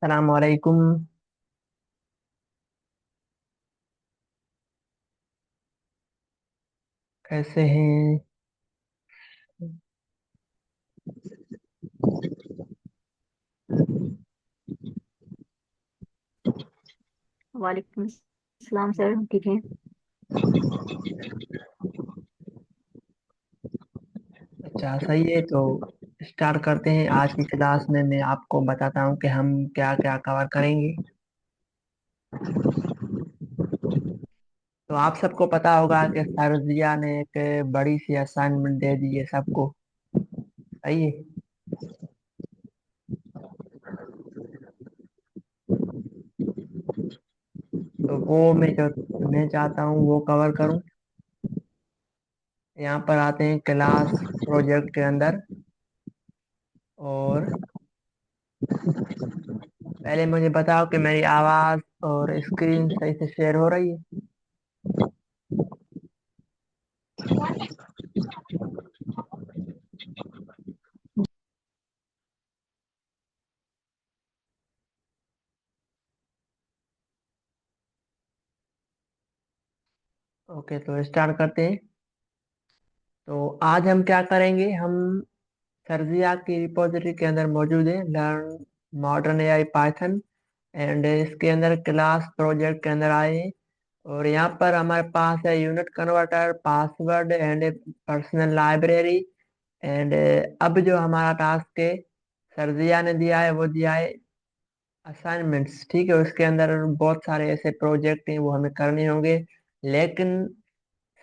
सलाम वालेकुम। कैसे हैं? वालेकुम सलाम सर, ठीक है। अच्छा, सही है। तो स्टार्ट करते हैं। आज की क्लास में मैं आपको बताता हूँ कि हम क्या क्या कवर करेंगे। तो आप सबको पता होगा कि सरजिया ने एक बड़ी सी असाइनमेंट दे दी है सबको। सही है। तो वो मैं चाहता हूँ वो कवर करूँ। यहाँ पर आते हैं क्लास प्रोजेक्ट के अंदर। और पहले मुझे बताओ कि मेरी आवाज़ और स्क्रीन सही से शेयर हो रही है। ओके, तो स्टार्ट करते हैं। तो आज हम क्या करेंगे? हम सर्जिया की रिपोजिटरी के अंदर मौजूद है learn modern AI Python. And इसके अंदर क्लास प्रोजेक्ट के अंदर आए हैं। और यहाँ पर हमारे पास है unit converter, password and personal library. And अब जो हमारा टास्क है सर्जिया ने दिया है, वो दिया है असाइनमेंट्स। ठीक है, उसके अंदर बहुत सारे ऐसे प्रोजेक्ट हैं वो हमें करने होंगे। लेकिन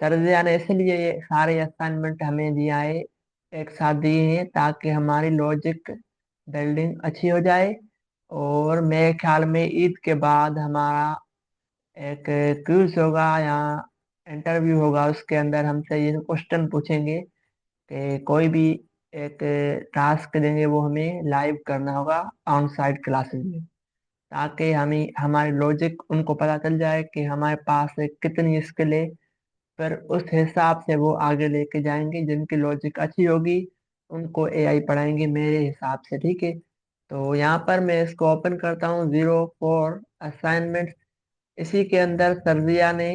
सर्जिया ने इसलिए ये सारे असाइनमेंट हमें दिया है, एक साथ दिए हैं, ताकि हमारी लॉजिक बिल्डिंग अच्छी हो जाए। और मेरे ख्याल में ईद के बाद हमारा एक क्विज होगा या इंटरव्यू होगा, उसके अंदर हमसे ये क्वेश्चन पूछेंगे कि कोई भी एक टास्क देंगे, वो हमें लाइव करना होगा ऑन साइट क्लासेस में, ताकि हमें हमारी लॉजिक उनको पता चल जाए कि हमारे पास कितनी स्किल है। पर उस हिसाब से वो आगे लेके जाएंगे। जिनकी लॉजिक अच्छी होगी उनको एआई पढ़ाएंगे मेरे हिसाब से। ठीक है, तो यहाँ पर मैं इसको ओपन करता हूँ 04 असाइनमेंट। इसी के अंदर सर्जिया ने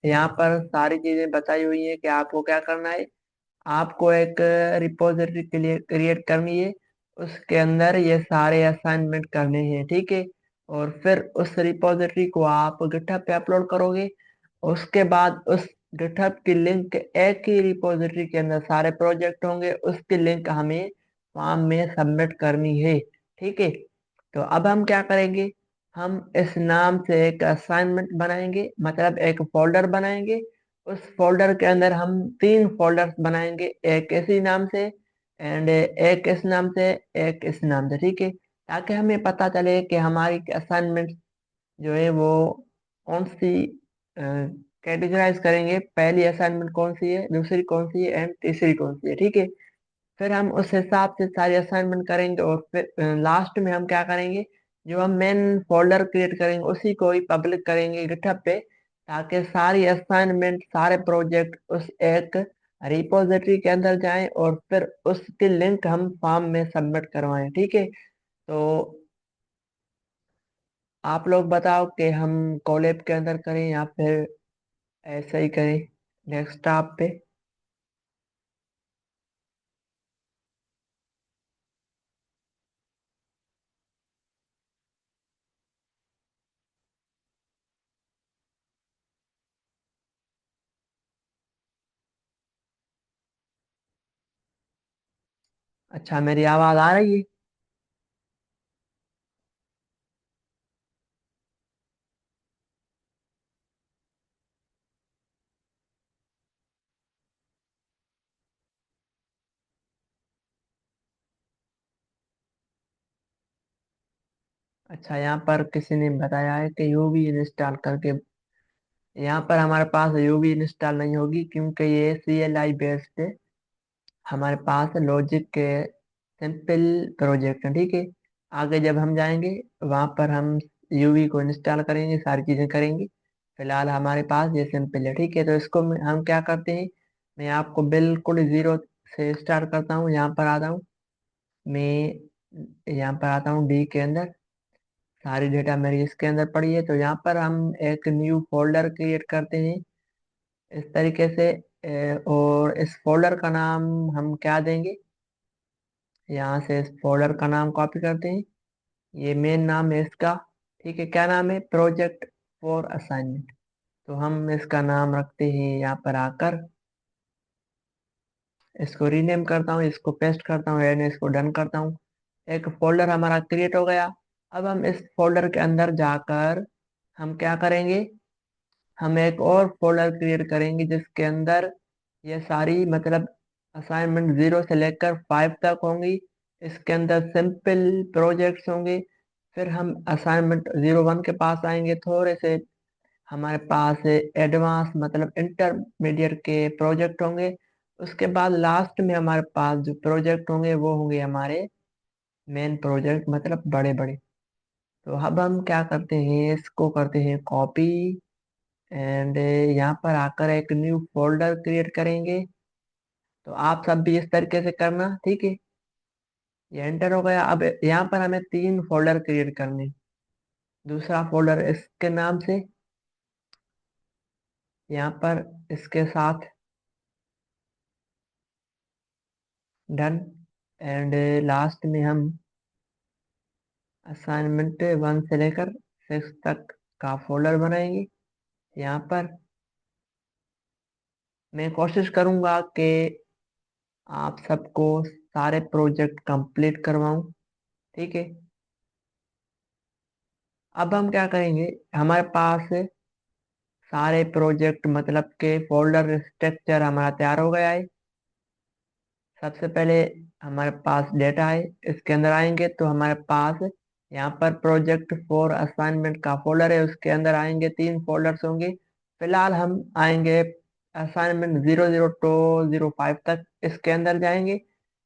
यहाँ पर सारी चीजें बताई हुई है कि आपको क्या करना है। आपको एक रिपोजिटरी के लिए क्रिएट करनी है, उसके अंदर ये सारे असाइनमेंट करने हैं। ठीक है, और फिर उस रिपोजिटरी को आप गिटहब पे अपलोड करोगे। उसके बाद उस गिटहब की लिंक, एक ही रिपोजिटरी के अंदर सारे प्रोजेक्ट होंगे, उसकी लिंक हमें फॉर्म में सबमिट करनी है। ठीक है, तो अब हम क्या करेंगे? हम इस नाम से एक असाइनमेंट बनाएंगे, मतलब एक फोल्डर बनाएंगे। उस फोल्डर के अंदर हम तीन फोल्डर्स बनाएंगे, एक इसी नाम से एंड एक इस नाम से, एक इस नाम से। ठीक है, ताकि हमें पता चले कि हमारी असाइनमेंट जो है वो कौन सी कैटेगराइज करेंगे। पहली असाइनमेंट कौन सी है, दूसरी कौन सी है एंड तीसरी कौन सी है। ठीक है, फिर हम उस हिसाब से सारी असाइनमेंट करेंगे। और फिर लास्ट में हम क्या करेंगे? जो हम मेन फोल्डर क्रिएट करेंगे उसी को ही पब्लिक करेंगे गिटहब पे, ताकि सारी असाइनमेंट, सारे प्रोजेक्ट उस एक रिपोजिटरी के अंदर जाएं और फिर उसकी लिंक हम फॉर्म में सबमिट करवाएं। ठीक है, तो आप लोग बताओ कि हम कॉलेब के अंदर करें या फिर ऐसे ही करें डेस्कटॉप पे। अच्छा, मेरी आवाज़ आ रही है? अच्छा, यहाँ पर किसी ने बताया है कि यूवी इंस्टॉल करके। यहाँ पर हमारे पास यूवी इंस्टॉल नहीं होगी, क्योंकि ये CLI बेस्ड है। हमारे पास लॉजिक के सिंपल प्रोजेक्ट है। ठीक है, आगे जब हम जाएंगे वहाँ पर हम यूवी को इंस्टॉल करेंगे, सारी चीज़ें करेंगे। फिलहाल हमारे पास ये सिंपल है। ठीक है, तो इसको हम क्या करते हैं? मैं आपको बिल्कुल जीरो से स्टार्ट करता हूँ। यहाँ पर आता हूँ मैं, यहाँ पर आता हूँ डी के अंदर। सारी डेटा मेरी इसके अंदर पड़ी है। तो यहाँ पर हम एक न्यू फोल्डर क्रिएट करते हैं इस तरीके से। और इस फोल्डर का नाम हम क्या देंगे, यहाँ से इस फोल्डर का नाम कॉपी करते हैं। ये मेन नाम है इसका। ठीक है, क्या नाम है, प्रोजेक्ट फॉर असाइनमेंट। तो हम इसका नाम रखते हैं यहाँ पर आकर। इसको रीनेम करता हूँ, इसको पेस्ट करता हूँ एंड इसको डन करता हूँ। एक फोल्डर हमारा क्रिएट हो गया। अब हम इस फोल्डर के अंदर जाकर हम क्या करेंगे, हम एक और फोल्डर क्रिएट करेंगे जिसके अंदर ये सारी मतलब असाइनमेंट 0 से लेकर 5 तक होंगी। इसके अंदर सिंपल प्रोजेक्ट्स होंगे। फिर हम असाइनमेंट 01 के पास आएंगे, थोड़े से हमारे पास एडवांस मतलब इंटरमीडिएट के प्रोजेक्ट होंगे। उसके बाद लास्ट में हमारे पास जो प्रोजेक्ट होंगे वो होंगे हमारे मेन प्रोजेक्ट, मतलब बड़े बड़े। तो अब हम क्या करते हैं, इसको करते हैं कॉपी एंड यहाँ पर आकर एक न्यू फोल्डर क्रिएट करेंगे। तो आप सब भी इस तरीके से करना, ठीक है। ये एंटर हो गया। अब यहाँ पर हमें 3 फोल्डर क्रिएट करने। दूसरा फोल्डर इसके नाम से, यहाँ पर इसके साथ डन। एंड लास्ट में हम असाइनमेंट 1 से लेकर 6 तक का फोल्डर बनाएंगे। यहाँ पर मैं कोशिश करूंगा कि आप सबको सारे प्रोजेक्ट कंप्लीट करवाऊं, ठीक है। अब हम क्या करेंगे, हमारे पास सारे प्रोजेक्ट मतलब के फोल्डर स्ट्रक्चर हमारा तैयार हो गया है। सबसे पहले हमारे पास डेटा है, इसके अंदर आएंगे तो हमारे पास यहाँ पर प्रोजेक्ट फॉर असाइनमेंट का फोल्डर है। उसके अंदर आएंगे 3 फोल्डर्स होंगे। फिलहाल हम आएंगे असाइनमेंट 00 to 05 तक, इसके अंदर जाएंगे।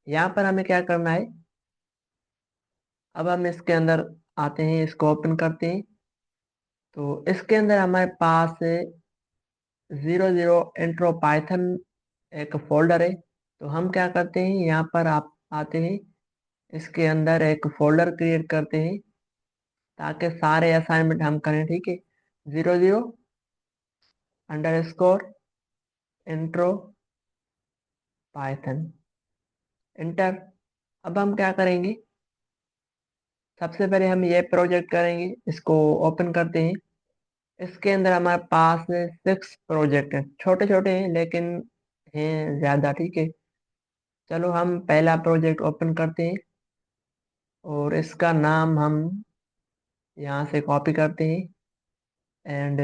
यहाँ पर हमें क्या करना है, अब हम इसके अंदर आते हैं, इसको ओपन करते हैं। तो इसके अंदर हमारे पास 00 इंट्रो पाइथन एक फोल्डर है। तो हम क्या करते हैं, यहाँ पर आप आते हैं, इसके अंदर एक फोल्डर क्रिएट करते हैं ताकि सारे असाइनमेंट हम करें, ठीक है। 00 under score intro Python, inter. अब हम क्या करेंगे, सबसे पहले हम ये प्रोजेक्ट करेंगे, इसको ओपन करते हैं। इसके अंदर हमारे पास 6 प्रोजेक्ट हैं, छोटे छोटे हैं लेकिन हैं ज़्यादा, ठीक है। चलो हम पहला प्रोजेक्ट ओपन करते हैं और इसका नाम हम यहाँ से कॉपी करते हैं एंड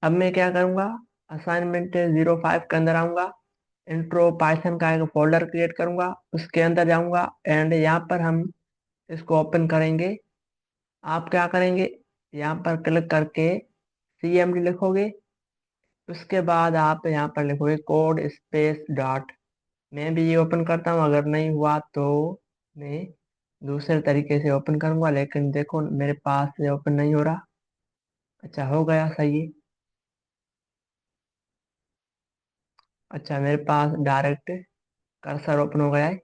अब मैं क्या करूँगा, असाइनमेंट 05 के अंदर आऊँगा, इंट्रो पाइथन का एक फोल्डर क्रिएट करूँगा, उसके अंदर जाऊँगा एंड यहाँ पर हम इसको ओपन करेंगे। आप क्या करेंगे, यहाँ पर क्लिक करके CMD लिखोगे। उसके बाद आप यहाँ पर लिखोगे कोड स्पेस डॉट। मैं भी ये ओपन करता हूँ, अगर नहीं हुआ तो मैं दूसरे तरीके से ओपन करूँगा, लेकिन देखो मेरे पास ये ओपन नहीं हो रहा। अच्छा, हो गया, सही है। अच्छा, मेरे पास डायरेक्ट कर्सर ओपन हो गया है।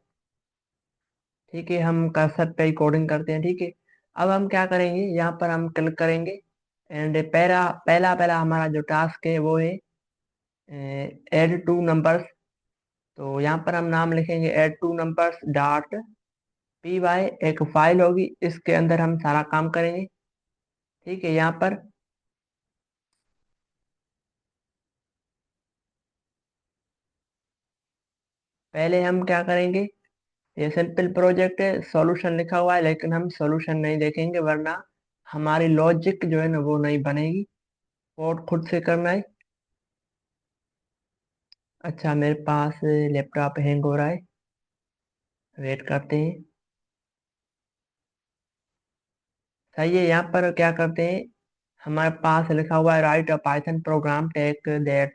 ठीक है, हम कर्सर पे ही कोडिंग करते हैं, ठीक है। अब हम क्या करेंगे, यहाँ पर हम क्लिक करेंगे एंड पहला पहला पहला हमारा जो टास्क है वो है ऐड टू नंबर्स। तो यहाँ पर हम नाम लिखेंगे add two numbers dot PY। एक फाइल होगी, इसके अंदर हम सारा काम करेंगे, ठीक है। यहाँ पर पहले हम क्या करेंगे, ये सिंपल प्रोजेक्ट है, सॉल्यूशन लिखा हुआ है लेकिन हम सॉल्यूशन नहीं देखेंगे वरना हमारी लॉजिक जो है ना वो नहीं बनेगी। कोड खुद से करना है। अच्छा, मेरे पास लैपटॉप हैंग हो रहा है, वेट करते हैं। सही है, यहाँ पर क्या करते हैं, हमारे पास लिखा हुआ है write a python program take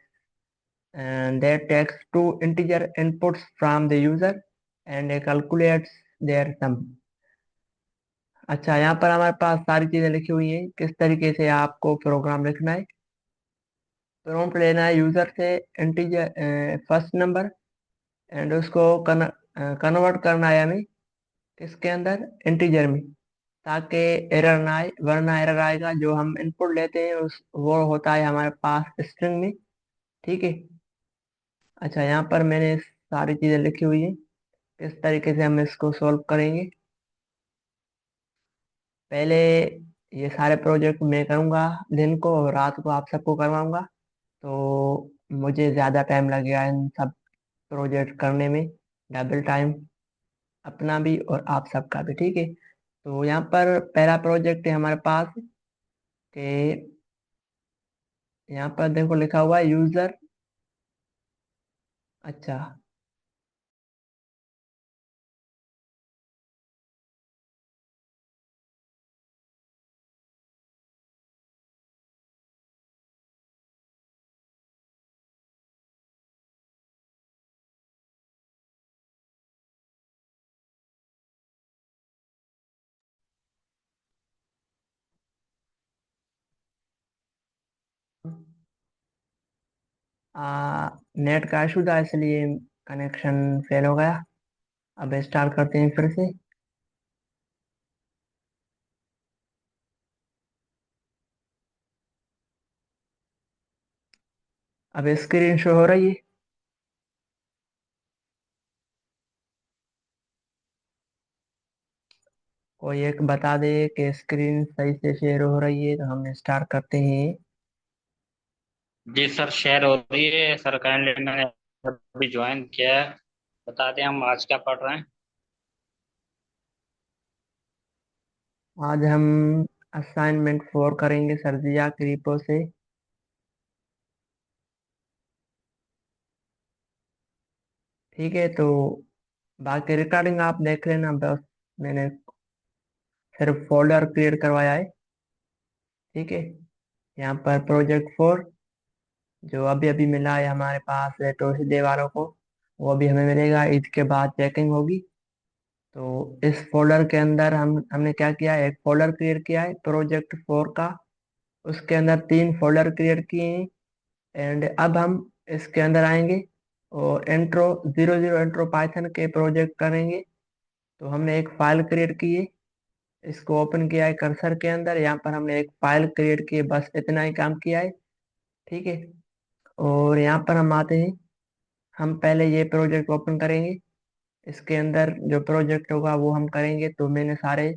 that takes two integer inputs from the user and calculates their sum। अच्छा, यहाँ पर हमारे पास सारी चीजें लिखी हुई हैं किस तरीके से आपको प्रोग्राम लिखना है। प्रॉम्प्ट लेना है यूजर से इंटीजर फर्स्ट नंबर, एंड उसको कन्वर्ट करना है हमें किसके अंदर, इंटीजर में, ताकि एरर ना आए, वरना एरर आएगा। जो हम इनपुट लेते हैं उस वो होता है हमारे पास स्ट्रिंग में। ठीक है। अच्छा, यहाँ पर मैंने सारी चीजें लिखी हुई हैं किस तरीके से हम इसको सॉल्व करेंगे। पहले ये सारे प्रोजेक्ट मैं करूँगा दिन को, और रात को आप सबको करवाऊंगा। तो मुझे ज़्यादा टाइम लगेगा इन सब प्रोजेक्ट करने में, डबल टाइम अपना भी और आप सबका भी। ठीक है। तो यहाँ पर पहला प्रोजेक्ट है हमारे पास कि यहाँ पर देखो लिखा हुआ है यूजर। अच्छा, नेट का इशू था इसलिए कनेक्शन फेल हो गया। अब स्टार्ट करते हैं फिर से। अब स्क्रीन शो हो रही है। कोई एक बता दे कि स्क्रीन सही से शेयर हो रही है, तो हम स्टार्ट करते हैं। जी सर, शेयर हो रही है सर। काइंडली मैंने अभी ज्वाइन किया है। बता दें हम आज क्या पढ़ रहे हैं। आज हम असाइनमेंट 4 करेंगे सर्जिया क्रिपो से। ठीक है। तो बाकी रिकॉर्डिंग आप देख लेना, बस मैंने सिर्फ फोल्डर क्रिएट करवाया है। ठीक है। यहाँ पर प्रोजेक्ट 4 जो अभी अभी मिला है हमारे पास टोशी वालों को, वो अभी हमें मिलेगा, ईद के बाद चेकिंग होगी। तो इस फोल्डर के अंदर हमने क्या किया है, एक फोल्डर क्रिएट किया है प्रोजेक्ट 4 का। उसके अंदर 3 फोल्डर क्रिएट किए हैं। एंड अब हम इसके अंदर आएंगे और इंट्रो 00 इंट्रो पाइथन के प्रोजेक्ट करेंगे। तो हमने एक फाइल क्रिएट की है, इसको ओपन किया है कर्सर के अंदर। यहाँ पर हमने एक फाइल क्रिएट की है, बस इतना ही काम किया है। ठीक है। और यहाँ पर हम आते हैं, हम पहले ये प्रोजेक्ट ओपन करेंगे। इसके अंदर जो प्रोजेक्ट होगा वो हम करेंगे। तो मैंने सारे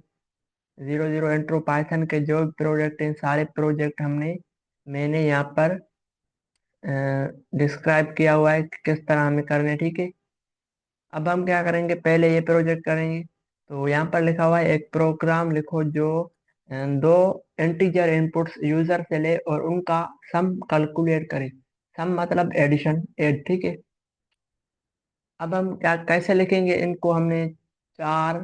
00 इंट्रो पाइथन के जो प्रोजेक्ट हैं, सारे प्रोजेक्ट मैंने यहाँ पर डिस्क्राइब किया हुआ है कि किस तरह हमें करने हैं। ठीक है। अब हम क्या करेंगे, पहले ये प्रोजेक्ट करेंगे। तो यहाँ पर लिखा हुआ है एक प्रोग्राम लिखो जो दो इंटीजर इनपुट्स यूजर से ले और उनका सम कैलकुलेट करे। सम मतलब एडिशन, एड। ठीक है। अब हम क्या कैसे लिखेंगे इनको, हमने 4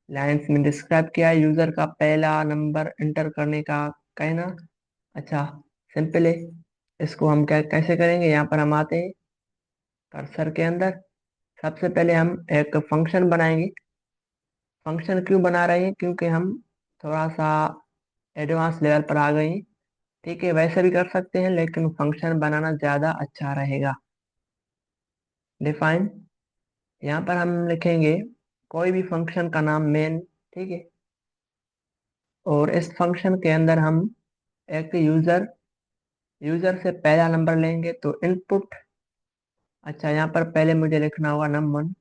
लाइंस में डिस्क्राइब किया है। यूजर का पहला नंबर इंटर करने का कहना। अच्छा, सिंपल है। इसको हम क्या कैसे करेंगे, यहाँ पर हम आते हैं कर्सर के अंदर। सबसे पहले हम एक फंक्शन बनाएंगे। फंक्शन क्यों बना रहे हैं, क्योंकि हम थोड़ा सा एडवांस लेवल पर आ गए हैं। ठीक है, वैसे भी कर सकते हैं लेकिन फंक्शन बनाना ज़्यादा अच्छा रहेगा। डिफाइन, यहाँ पर हम लिखेंगे कोई भी फंक्शन का नाम मेन। ठीक है। और इस फंक्शन के अंदर हम एक यूज़र यूज़र से पहला नंबर लेंगे तो इनपुट। अच्छा, यहाँ पर पहले मुझे लिखना होगा num1।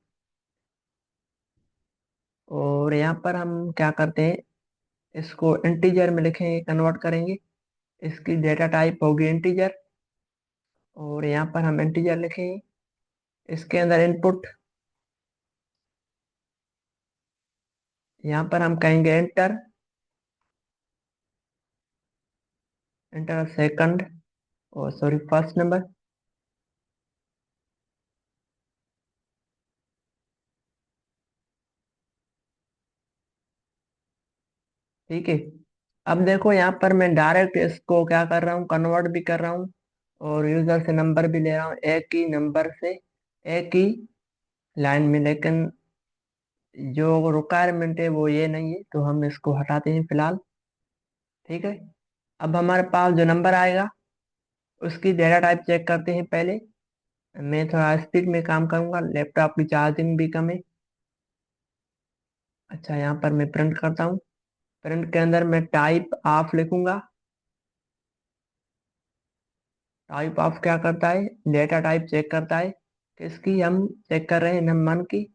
और यहाँ पर हम क्या करते हैं, इसको इंटीजर में लिखेंगे, कन्वर्ट करेंगे। इसकी डेटा टाइप होगी इंटीजर। और यहाँ पर हम इंटीजर लिखेंगे। इसके अंदर इनपुट, यहाँ पर हम कहेंगे एंटर, एंटर सेकंड, और सॉरी फर्स्ट नंबर। ठीक है। अब देखो यहाँ पर मैं डायरेक्ट इसको क्या कर रहा हूँ, कन्वर्ट भी कर रहा हूँ और यूजर से नंबर भी ले रहा हूँ, एक ही नंबर से एक ही लाइन में। लेकिन जो रिक्वायरमेंट है वो ये नहीं है, तो हम इसको हटाते हैं फिलहाल। ठीक है। अब हमारे पास जो नंबर आएगा उसकी डेटा टाइप चेक करते हैं पहले। मैं थोड़ा स्पीड में काम करूंगा, लैपटॉप की चार्जिंग भी कम है। अच्छा, यहाँ पर मैं प्रिंट करता हूँ। प्रिंट के अंदर मैं टाइप ऑफ लिखूंगा। टाइप ऑफ क्या करता है, डेटा टाइप चेक करता है। किसकी हम चेक कर रहे हैं, नम1 की।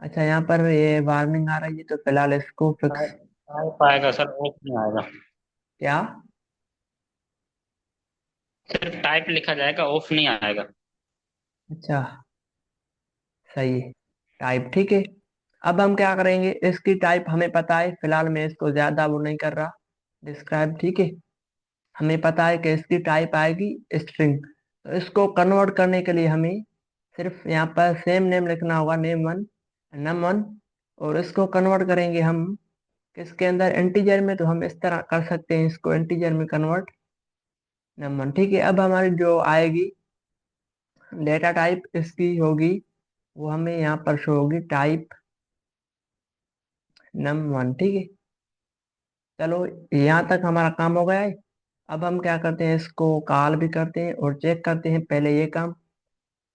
अच्छा, यहाँ पर ये वार्निंग आ रही है, तो फिलहाल इसको फिक्स। टाइप आएगा सर, ऑफ नहीं आएगा। क्या? सिर्फ टाइप लिखा जाएगा, ऑफ नहीं आएगा। अच्छा, सही है। टाइप ठीक है। अब हम क्या करेंगे, इसकी टाइप हमें पता है, फिलहाल मैं इसको ज्यादा वो नहीं कर रहा डिस्क्राइब। ठीक है। हमें पता है कि इसकी टाइप आएगी स्ट्रिंग। तो इसको कन्वर्ट करने के लिए हमें सिर्फ यहाँ पर सेम नेम लिखना होगा, नेम1, num1। और इसको कन्वर्ट करेंगे हम किसके अंदर, इंटीजर में। तो हम इस तरह कर सकते हैं इसको इंटीजर में कन्वर्ट, num1। ठीक है। अब हमारी जो आएगी डेटा टाइप इसकी होगी, वो हमें यहाँ पर शो होगी, टाइप num1। ठीक है। चलो, यहाँ तक हमारा काम हो गया है। अब हम क्या करते हैं, इसको कॉल भी करते हैं और चेक करते हैं पहले ये काम।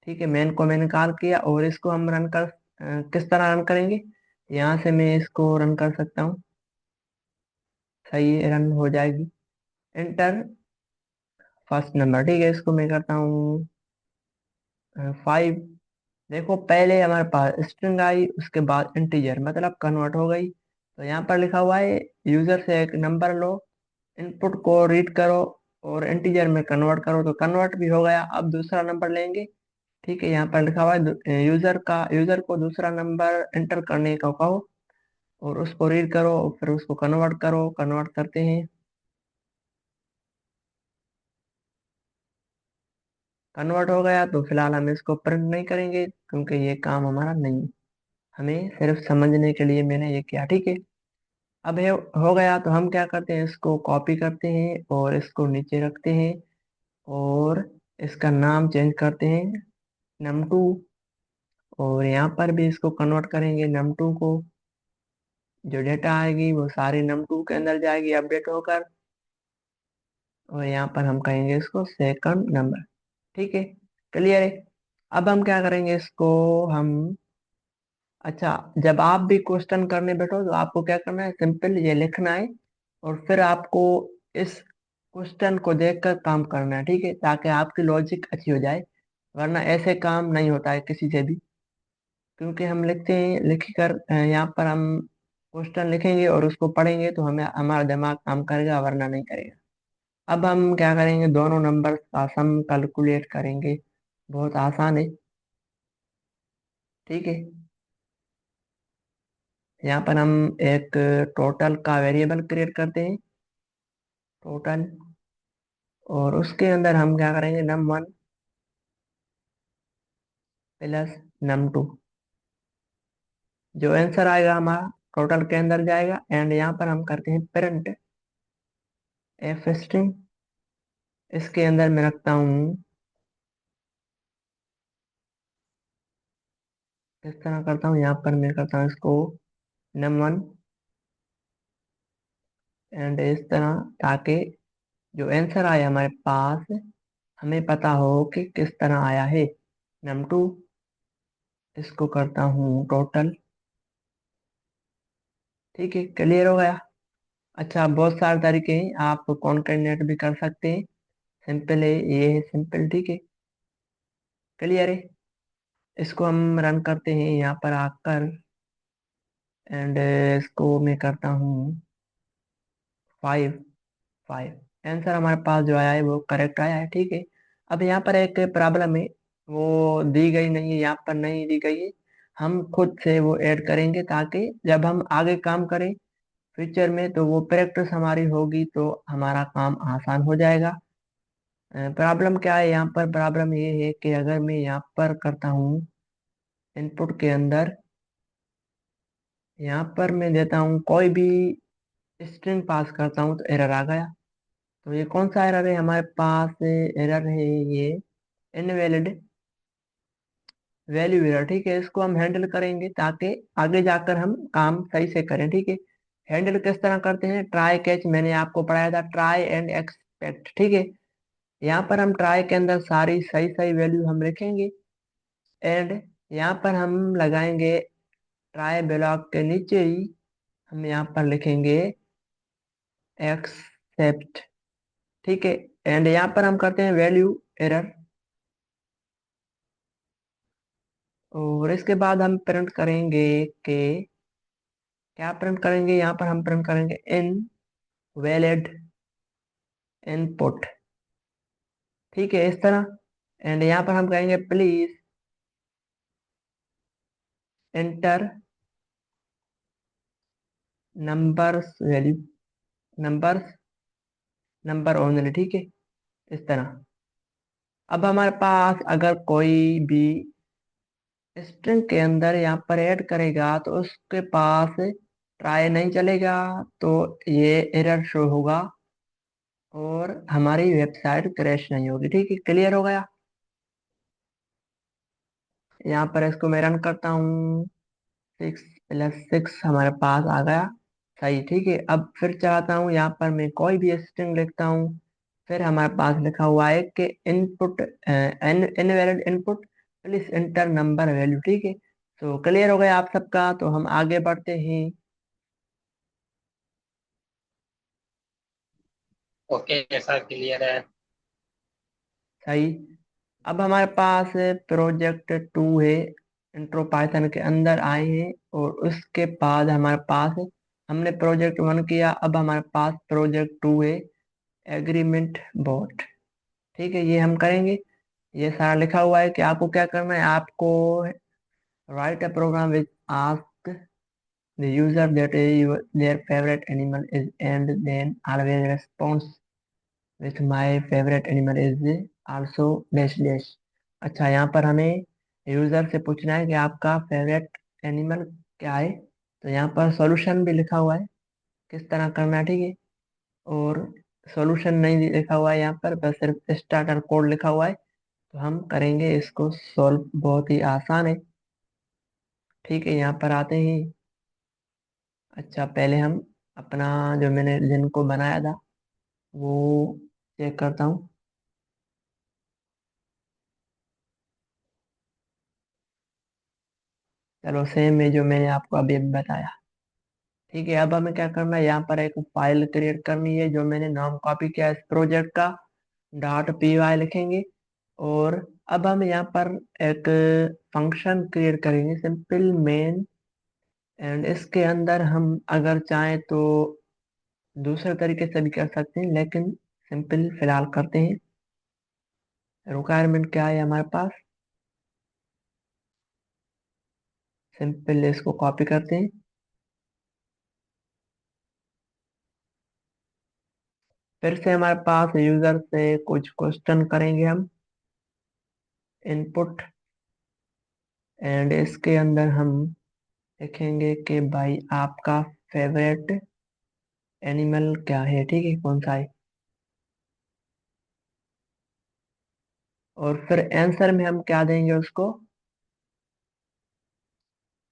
ठीक है, मेन को मैंने कॉल किया और इसको हम रन कर किस तरह रन करेंगे, यहाँ से मैं इसको रन कर सकता हूँ। सही है, रन हो जाएगी। Enter first number. ठीक है, इसको मैं करता हूँ 5। देखो, पहले हमारे पास स्ट्रिंग आई, उसके बाद इंटीजर, मतलब कन्वर्ट हो गई। तो यहाँ पर लिखा हुआ है यूजर से एक नंबर लो, इनपुट को रीड करो और इंटीजर में कन्वर्ट करो। तो कन्वर्ट भी हो गया। अब दूसरा नंबर लेंगे। ठीक है, यहाँ पर लिखा हुआ है यूजर को दूसरा नंबर एंटर करने का कहो और उसको रीड करो और फिर उसको कन्वर्ट करो। कन्वर्ट करते हैं। कन्वर्ट हो गया तो फिलहाल हम इसको प्रिंट नहीं करेंगे क्योंकि ये काम हमारा नहीं है। हमें सिर्फ समझने के लिए मैंने ये किया। ठीक है। अब ये हो गया तो हम क्या करते हैं, इसको कॉपी करते हैं और इसको नीचे रखते हैं और इसका नाम चेंज करते हैं, num2। और यहाँ पर भी इसको कन्वर्ट करेंगे num2 को। जो डेटा आएगी वो सारी num2 के अंदर जाएगी अपडेट होकर। और यहाँ पर हम कहेंगे इसको सेकंड नंबर। ठीक है, क्लियर है। अब हम क्या करेंगे, इसको हम, अच्छा, जब आप भी क्वेश्चन करने बैठो तो आपको क्या करना है, सिंपल ये लिखना है और फिर आपको इस क्वेश्चन को देखकर काम करना है। ठीक है, ताकि आपकी लॉजिक अच्छी हो जाए। वरना ऐसे काम नहीं होता है किसी से भी। क्योंकि हम लिखते हैं, लिख कर यहाँ पर हम क्वेश्चन लिखेंगे और उसको पढ़ेंगे तो हमें हमारा दिमाग काम करेगा, वरना नहीं करेगा। अब हम क्या करेंगे, दोनों नंबर का सम कैलकुलेट करेंगे। बहुत आसान है। ठीक है। यहाँ पर हम एक टोटल का वेरिएबल क्रिएट करते हैं, टोटल। और उसके अंदर हम क्या करेंगे, num1 प्लस num2। जो आंसर आएगा हमारा टोटल के अंदर जाएगा। एंड यहाँ पर हम करते हैं प्रिंट एफ स्ट्रिंग। इसके अंदर मैं रखता हूँ, इस तरह करता हूँ, यहाँ पर मैं करता हूँ इसको num1 एंड इस तरह, ताकि जो आंसर आया हमारे पास हमें पता हो कि किस तरह आया है। num2, इसको करता हूँ टोटल। ठीक है, क्लियर हो गया। अच्छा, बहुत सारे तरीके हैं, आप कॉन्केटनेट भी कर सकते हैं। सिंपल है, ये है सिंपल। ठीक है, क्लियर है। इसको हम रन करते हैं यहाँ पर आकर। एंड इसको मैं करता हूँ 5। 5 आंसर हमारे पास जो आया है वो करेक्ट आया है। ठीक है। अब यहाँ पर एक प्रॉब्लम है, वो दी गई नहीं है, यहाँ पर नहीं दी गई है। हम खुद से वो ऐड करेंगे ताकि जब हम आगे काम करें फ्यूचर में तो वो प्रैक्टिस हमारी होगी तो हमारा काम आसान हो जाएगा। प्रॉब्लम क्या है, यहाँ पर प्रॉब्लम ये है कि अगर मैं यहाँ पर करता हूँ इनपुट के अंदर, यहाँ पर मैं देता हूँ कोई भी स्ट्रिंग पास करता हूँ तो एरर आ गया। तो ये कौन सा एरर है हमारे पास, एरर है ये इनवैलिड वैल्यू एरर, ठीक है। इसको हम हैंडल करेंगे ताकि आगे जाकर हम काम सही से करें, ठीक है। हैंडल किस तरह करते हैं, ट्राई कैच मैंने आपको पढ़ाया था, ट्राई एंड एक्सपेक्ट, ठीक है। यहाँ पर हम ट्राई के अंदर सारी सही सही वैल्यू हम लिखेंगे, एंड यहाँ पर हम लगाएंगे ट्राई ब्लॉक के नीचे ही हम यहाँ पर लिखेंगे एक्सेप्ट, ठीक है। एंड यहाँ पर हम करते हैं वैल्यू एरर, और इसके बाद हम प्रिंट करेंगे कि क्या प्रिंट करेंगे, यहाँ पर हम प्रिंट करेंगे इन वैलिड इनपुट, ठीक है, इस तरह। एंड यहाँ पर हम कहेंगे please enter numbers value, numbers number only, ठीक है, इस तरह। अब हमारे पास अगर कोई भी स्ट्रिंग के अंदर यहाँ पर ऐड करेगा तो उसके पास ट्राई नहीं चलेगा, तो ये एरर शो होगा और हमारी वेबसाइट क्रैश नहीं होगी, ठीक है। क्लियर हो गया। यहाँ पर इसको मैं रन करता हूँ, 6 + 6 हमारे पास आ गया, सही, ठीक है। अब फिर चाहता हूँ यहाँ पर मैं कोई भी स्ट्रिंग लिखता हूँ, फिर हमारे पास लिखा हुआ है कि input invalid input, please inter number value, ठीक है। तो क्लियर हो गया आप सबका, तो हम आगे बढ़ते हैं। ओके सर, क्लियर है। सही। अब हमारे पास प्रोजेक्ट 2 है, इंट्रो पाइथन के अंदर आए हैं, और उसके बाद हमारे पास हमने प्रोजेक्ट 1 किया, अब हमारे पास प्रोजेक्ट 2 है, एग्रीमेंट बोट, ठीक है। ये हम करेंगे, ये सारा लिखा हुआ है कि आपको क्या करना है, आपको write a program which ask the user that their favorite animal is and then always responds with my favorite animal is also dash dash। अच्छा, यहाँ पर हमें यूजर से पूछना है कि आपका फेवरेट एनिमल क्या है, तो यहाँ पर सॉल्यूशन भी लिखा हुआ है किस तरह करना है, ठीक है। और सॉल्यूशन नहीं लिखा हुआ है यहाँ पर, बस सिर्फ स्टार्टर कोड लिखा हुआ है, तो हम करेंगे इसको सॉल्व, बहुत ही आसान है, ठीक है। यहाँ पर आते हैं। अच्छा, पहले हम अपना जो मैंने जिनको बनाया था वो चेक करता हूँ। चलो, सेम है जो मैंने आपको अभी अभी बताया, ठीक है। अब हमें क्या करना है, यहाँ पर एक फाइल क्रिएट करनी है, जो मैंने नाम कॉपी किया है इस प्रोजेक्ट का, .py लिखेंगे। और अब हम यहाँ पर एक फंक्शन क्रिएट करेंगे, सिंपल मेन, एंड इसके अंदर हम अगर चाहें तो दूसरे तरीके से भी कर सकते हैं, लेकिन सिंपल फिलहाल करते हैं। रिक्वायरमेंट क्या है हमारे पास, सिंपल इसको कॉपी करते हैं, फिर से हमारे पास यूजर से कुछ क्वेश्चन करेंगे हम, इनपुट, एंड इसके अंदर हम लिखेंगे कि भाई आपका फेवरेट एनिमल क्या है, ठीक है, कौन सा है। और फिर आंसर में हम क्या देंगे उसको,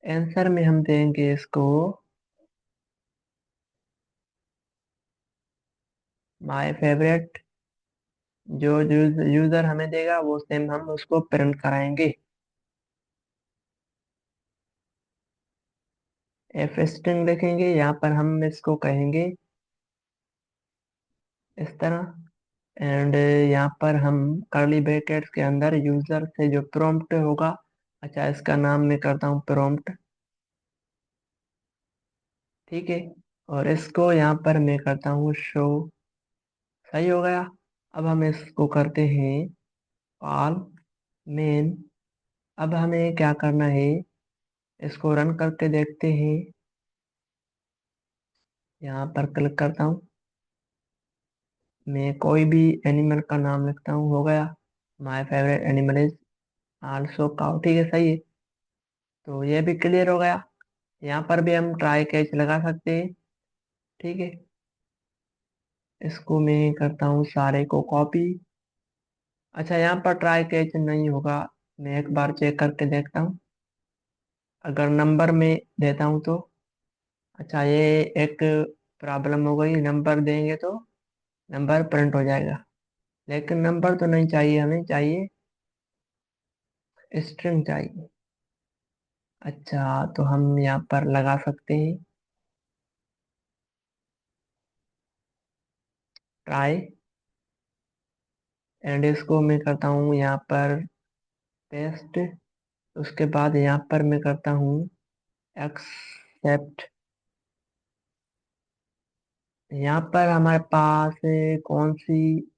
आंसर में हम देंगे इसको माय फेवरेट, जो यूजर हमें देगा वो सेम हम उसको प्रिंट कराएंगे। एफ स्ट्रिंग लिखेंगे, यहाँ पर हम इसको कहेंगे इस तरह, एंड यहाँ पर हम कर्ली ब्रैकेट्स के अंदर यूजर से जो प्रॉम्प्ट होगा, अच्छा इसका नाम मैं करता हूँ प्रॉम्प्ट, ठीक है। और इसको यहाँ पर मैं करता हूँ शो, सही हो गया। अब हम इसको करते हैं कॉल मेन। अब हमें क्या करना है, इसको रन करके देखते हैं, यहाँ पर क्लिक करता हूँ, मैं कोई भी एनिमल का नाम लिखता हूँ, हो गया, my favourite animal is also cow, ठीक है, सही है। तो ये भी क्लियर हो गया। यहाँ पर भी हम ट्राई कैच लगा सकते हैं, ठीक है। इसको मैं करता हूँ सारे को कॉपी। अच्छा, यहाँ पर ट्राई कैच नहीं होगा, मैं एक बार चेक करके देखता हूँ। अगर नंबर में देता हूँ तो अच्छा, ये एक प्रॉब्लम हो गई। नंबर देंगे तो नंबर प्रिंट हो जाएगा, लेकिन नंबर तो नहीं चाहिए, हमें चाहिए स्ट्रिंग चाहिए। अच्छा, तो हम यहाँ पर लगा सकते हैं ट्राई, एंड इसको मैं करता हूँ यहाँ पर पेस्ट। उसके बाद यहाँ पर मैं करता हूँ एक्सेप्ट। यहाँ पर हमारे पास कौन सी,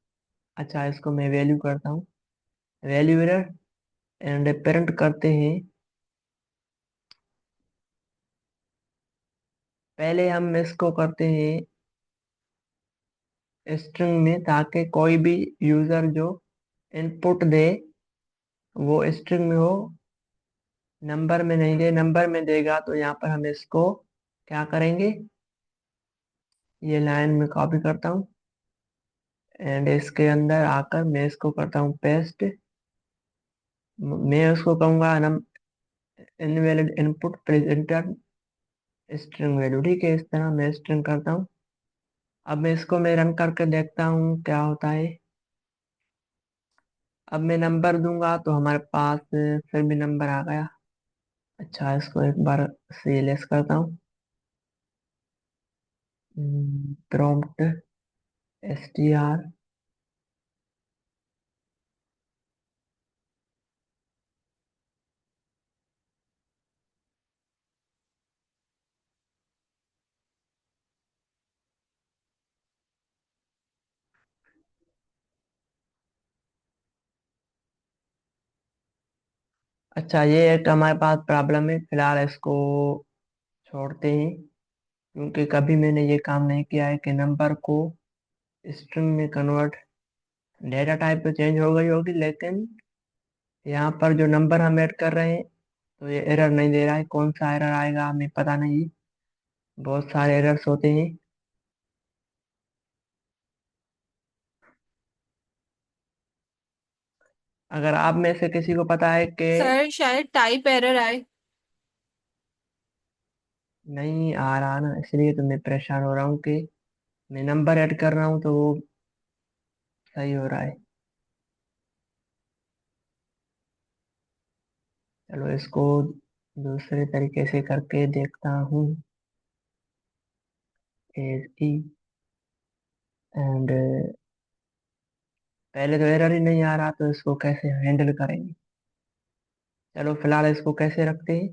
अच्छा इसको मैं वैल्यू करता हूँ वैल्यू एरर, एंड प्रिंट करते हैं। पहले हम इसको करते हैं स्ट्रिंग में, ताकि कोई भी यूजर जो इनपुट दे वो स्ट्रिंग में हो, नंबर में नहीं दे। नंबर में देगा तो यहाँ पर हम इसको क्या करेंगे, ये लाइन में कॉपी करता हूँ, एंड इसके अंदर आकर मैं इसको करता हूँ पेस्ट। मैं उसको कहूँगा num invalid input presenter string value. ठीक है, इस तरह मैं स्ट्रिंग करता हूँ। अब मैं इसको मैं रन करके देखता हूँ क्या होता है। अब मैं नंबर दूंगा तो हमारे पास फिर भी नंबर आ गया। अच्छा, इसको एक बार सीएलएस करता हूँ, प्रॉम्प्ट एसटीआर। अच्छा, ये एक हमारे पास प्रॉब्लम है, फिलहाल इसको छोड़ते हैं, क्योंकि कभी मैंने ये काम नहीं किया है कि नंबर को स्ट्रिंग में कन्वर्ट। डेटा टाइप तो चेंज हो गई होगी, लेकिन यहाँ पर जो नंबर हम ऐड कर रहे हैं तो ये एरर नहीं दे रहा है। कौन सा एरर आएगा हमें पता नहीं, बहुत सारे एरर्स होते हैं। अगर आप में से किसी को पता है कि सर शायद टाइप एरर आए। नहीं आ रहा ना, इसलिए तो मैं परेशान हो रहा हूँ कि मैं नंबर ऐड कर रहा हूँ तो वो सही हो रहा है। चलो इसको दूसरे तरीके से करके देखता हूँ। एज ई, एंड पहले तो एरर ही नहीं आ रहा, तो इसको कैसे हैंडल करेंगे। चलो फिलहाल इसको कैसे रखते हैं,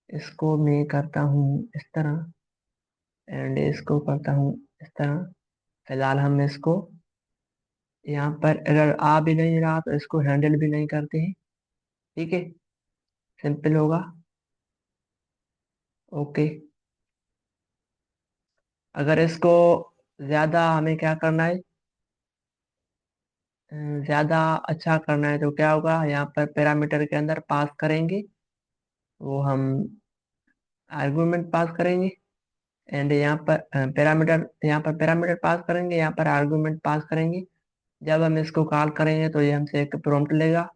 इसको मैं करता हूँ इस तरह, एंड इसको करता हूँ इस तरह। फिलहाल हम इसको यहाँ पर एरर आ भी नहीं रहा तो इसको हैंडल भी नहीं करते हैं। ठीक है, सिंपल होगा। ओके, अगर इसको ज़्यादा हमें क्या करना है, ज़्यादा अच्छा करना है तो क्या होगा, यहाँ पर पैरामीटर के अंदर पास करेंगे, वो हम आर्गुमेंट पास करेंगे, एंड यहाँ पर पैरामीटर, यहाँ पर पैरामीटर पास करेंगे, यहाँ पर आर्गुमेंट पास करेंगे। जब हम इसको कॉल करेंगे तो ये हमसे एक प्रॉम्प्ट लेगा।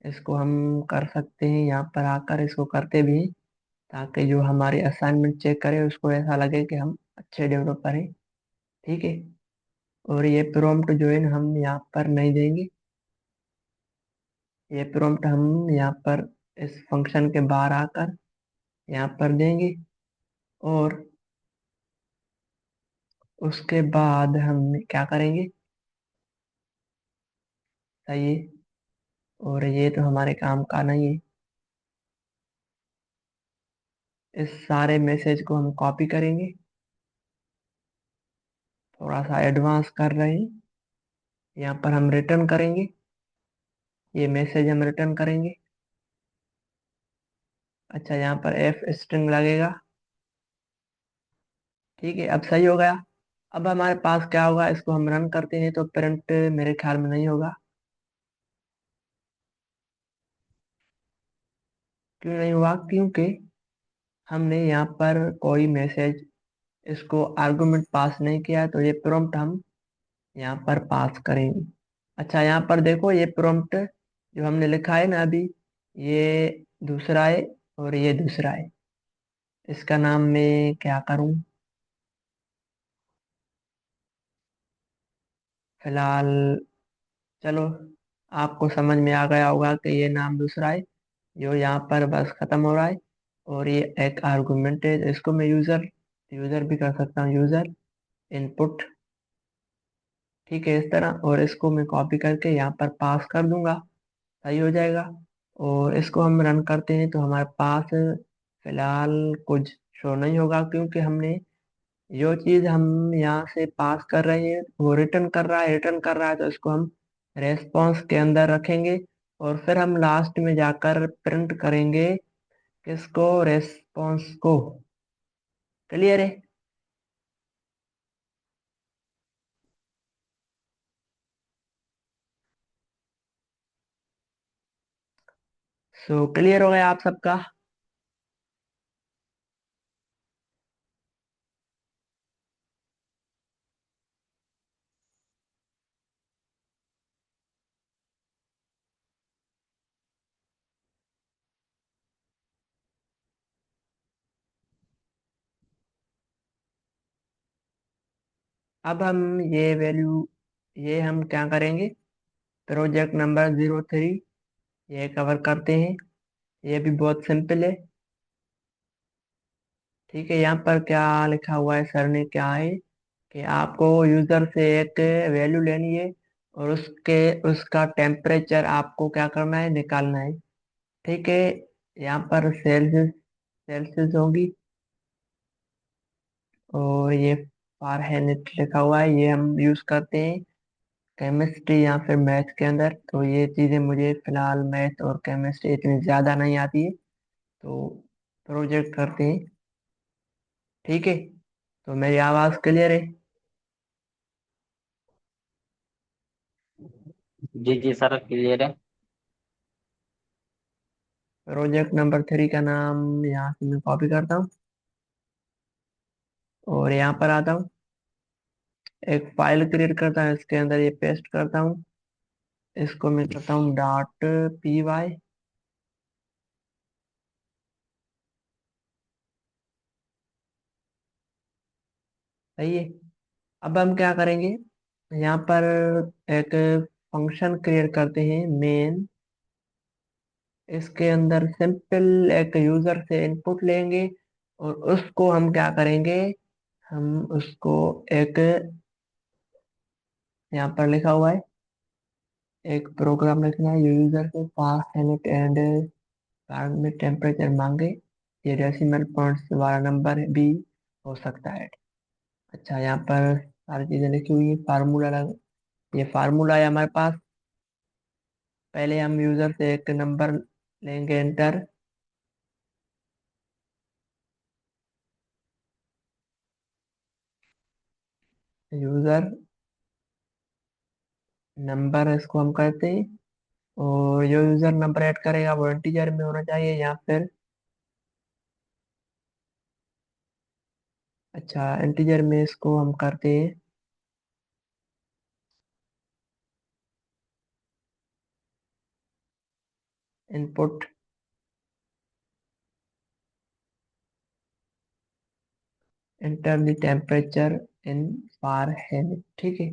इसको हम कर सकते हैं यहाँ पर आकर इसको करते भी हैं, ताकि जो हमारी असाइनमेंट चेक करे उसको ऐसा लगे कि हम अच्छे डेवलपर हैं। ठीक है, और ये प्रॉम्प्ट जो है ना हम यहाँ पर नहीं देंगे, ये प्रॉम्प्ट हम यहाँ पर इस फंक्शन के बाहर आकर यहाँ पर देंगे, और उसके बाद हम क्या करेंगे, सही है। और ये तो हमारे काम का नहीं है। इस सारे मैसेज को हम कॉपी करेंगे, थोड़ा सा एडवांस कर रहे हैं। यहाँ पर हम रिटर्न करेंगे, ये मैसेज हम रिटर्न करेंगे। अच्छा, यहाँ पर एफ स्ट्रिंग लगेगा। ठीक है, अब सही हो गया। अब हमारे पास क्या होगा, इसको हम रन करते हैं तो प्रिंट मेरे ख्याल में नहीं होगा। क्यों नहीं हुआ, क्योंकि हमने यहाँ पर कोई मैसेज इसको आर्गुमेंट पास नहीं किया है, तो ये प्रॉम्प्ट हम यहाँ पर पास करेंगे। अच्छा, यहाँ पर देखो ये प्रॉम्प्ट जो हमने लिखा है ना अभी, ये दूसरा है और ये दूसरा है। इसका नाम मैं क्या करूं? फिलहाल चलो, आपको समझ में आ गया होगा कि ये नाम दूसरा है, जो यहाँ पर बस खत्म हो रहा है। और ये एक आर्गुमेंट है, तो इसको मैं यूजर यूजर भी कर सकता हूँ, यूजर इनपुट। ठीक है, इस तरह। और इसको मैं कॉपी करके यहाँ पर पास कर दूंगा, सही हो जाएगा। और इसको हम रन करते हैं तो हमारे पास फिलहाल कुछ शो नहीं होगा, क्योंकि हमने जो चीज़ हम यहाँ से पास कर रहे हैं वो रिटर्न कर रहा है, तो इसको हम रेस्पॉन्स के अंदर रखेंगे। और फिर हम लास्ट में जाकर प्रिंट करेंगे किसको? रेस्पॉन्स को। क्लियर है? सो क्लियर हो गया आप सबका? अब हम ये हम क्या करेंगे? प्रोजेक्ट नंबर 03 ये कवर करते हैं। ये भी बहुत सिंपल है। ठीक है, यहाँ पर क्या लिखा हुआ है सर ने? क्या है कि आपको यूजर से एक वैल्यू लेनी है, और उसका टेम्परेचर आपको क्या करना है? निकालना है। ठीक है, यहाँ पर सेल्सियस सेल्सियस होगी, और ये फारेनहीट लिखा हुआ है, ये हम यूज करते हैं केमिस्ट्री या फिर मैथ के अंदर। तो ये चीज़ें मुझे फिलहाल मैथ और केमिस्ट्री इतनी ज़्यादा नहीं आती है, तो प्रोजेक्ट करते हैं। ठीक है, तो मेरी आवाज़ क्लियर है? जी जी सर, क्लियर है। प्रोजेक्ट नंबर 3 का नाम यहाँ से मैं कॉपी करता हूँ और यहाँ पर आता हूँ, एक फाइल क्रिएट करता हूँ, इसके अंदर ये पेस्ट करता हूँ। इसको मैं करता हूँ .py। सही है। अब हम क्या करेंगे? यहाँ पर एक फंक्शन क्रिएट करते हैं, मेन। इसके अंदर सिंपल एक यूजर से इनपुट लेंगे, और उसको हम क्या करेंगे? हम उसको एक, यहाँ पर लिखा हुआ है, एक प्रोग्राम लिखना है, यूजर से पास एंड कारण में टेम्परेचर मांगे। ये डेसिमल पॉइंट्स वाला नंबर भी हो सकता है। अच्छा, यहाँ पर सारी चीज़ें लिखी हुई है, फार्मूला ये फार्मूला है हमारे पास। पहले हम यूजर से एक नंबर लेंगे, एंटर। यूजर नंबर इसको हम करते हैं, और जो यूजर नंबर ऐड करेगा वो इंटीजर में होना चाहिए, या फिर अच्छा इंटीजर में इसको हम करते हैं input enter the temperature in Fahrenheit. ठीक है,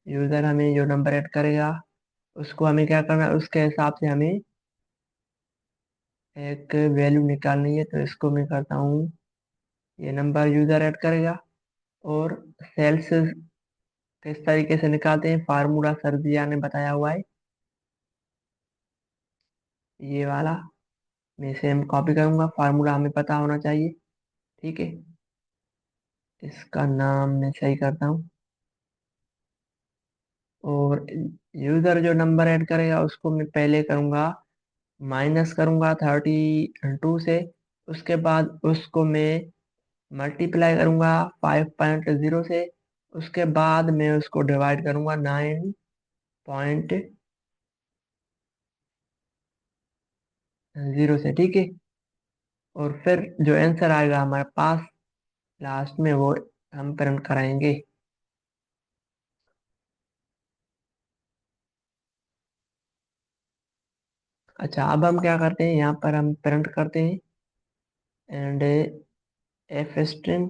यूजर हमें जो नंबर ऐड करेगा उसको हमें क्या करना है? उसके हिसाब से हमें एक वैल्यू निकालनी है। तो इसको मैं करता हूँ, ये नंबर यूजर ऐड करेगा। और सेल्स किस तरीके से निकालते हैं? फार्मूला सर जिया ने बताया हुआ है, ये वाला। मैं सेम कॉपी करूंगा, फार्मूला हमें पता होना चाहिए। ठीक है, इसका नाम मैं सही करता हूँ। और यूजर जो नंबर ऐड करेगा उसको मैं पहले करूंगा, माइनस करूंगा 32 से। उसके बाद उसको मैं मल्टीप्लाई करूंगा 5.0 से। उसके बाद मैं उसको डिवाइड करूंगा 9.0 से। ठीक है, और फिर जो आंसर आएगा हमारे पास लास्ट में, वो हम प्रिंट कराएंगे। अच्छा, अब हम क्या करते हैं, यहाँ पर हम प्रिंट करते हैं एंड एफ स्ट्रिंग,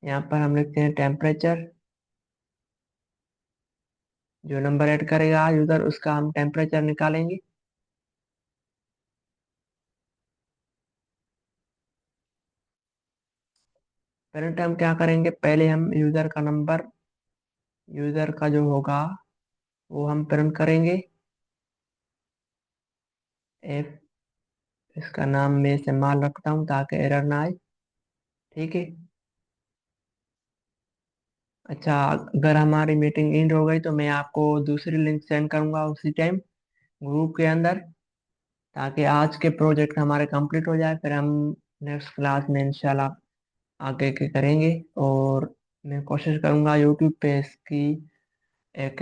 यहाँ पर हम लिखते हैं टेम्परेचर। जो नंबर ऐड करेगा यूजर, उसका हम टेम्परेचर निकालेंगे। प्रिंट हम क्या करेंगे, पहले हम यूजर का नंबर, यूजर का जो होगा वो हम प्रिंट करेंगे। एफ, इसका नाम मैं इस्तेमाल रखता हूँ ताकि एरर ना आए। ठीक है। अच्छा, अगर हमारी मीटिंग एंड हो गई तो मैं आपको दूसरी लिंक सेंड करूंगा उसी टाइम ग्रुप के अंदर, ताकि आज के प्रोजेक्ट हमारे कंप्लीट हो जाए, फिर हम नेक्स्ट क्लास में इंशाल्लाह आगे के करेंगे। और मैं कोशिश करूंगा यूट्यूब पे इसकी एक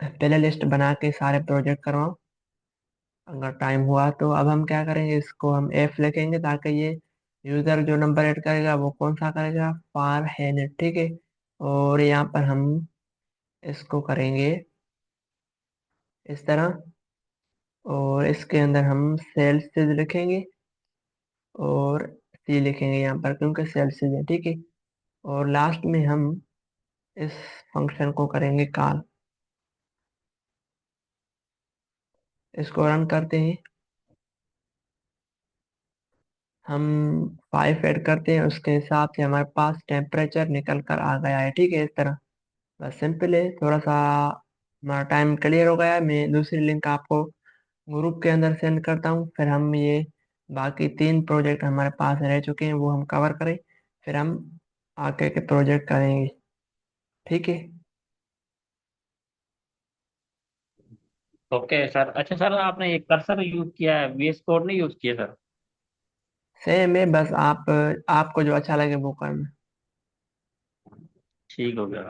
प्ले लिस्ट बना के सारे प्रोजेक्ट करवाऊँ, अगर टाइम हुआ तो। अब हम क्या करेंगे, इसको हम एफ लिखेंगे ताकि ये यूजर जो नंबर ऐड करेगा वो कौन सा करेगा, फार है नेट। ठीक है। और यहाँ पर हम इसको करेंगे इस तरह, और इसके अंदर हम सेल्सियस लिखेंगे और सी लिखेंगे यहाँ पर, क्योंकि सेल्सियस है। ठीक है। और लास्ट में हम इस फंक्शन को करेंगे कॉल। इसको रन करते हैं, हम 5 ऐड करते हैं, उसके हिसाब से हमारे पास टेम्परेचर निकल कर आ गया है। ठीक है, इस तरह बस सिंपल है। थोड़ा सा हमारा टाइम क्लियर हो गया है। मैं दूसरी लिंक आपको ग्रुप के अंदर सेंड करता हूँ, फिर हम ये बाकी 3 प्रोजेक्ट हमारे पास रह चुके हैं वो हम कवर करें, फिर हम आगे के प्रोजेक्ट करेंगे। ठीक है। Okay sir. अच्छा सर, आपने ये कर्सर यूज किया है, VS कोड नहीं यूज किया सर? सेम है, बस आप आपको जो अच्छा लगे वो करना। ठीक हो गया।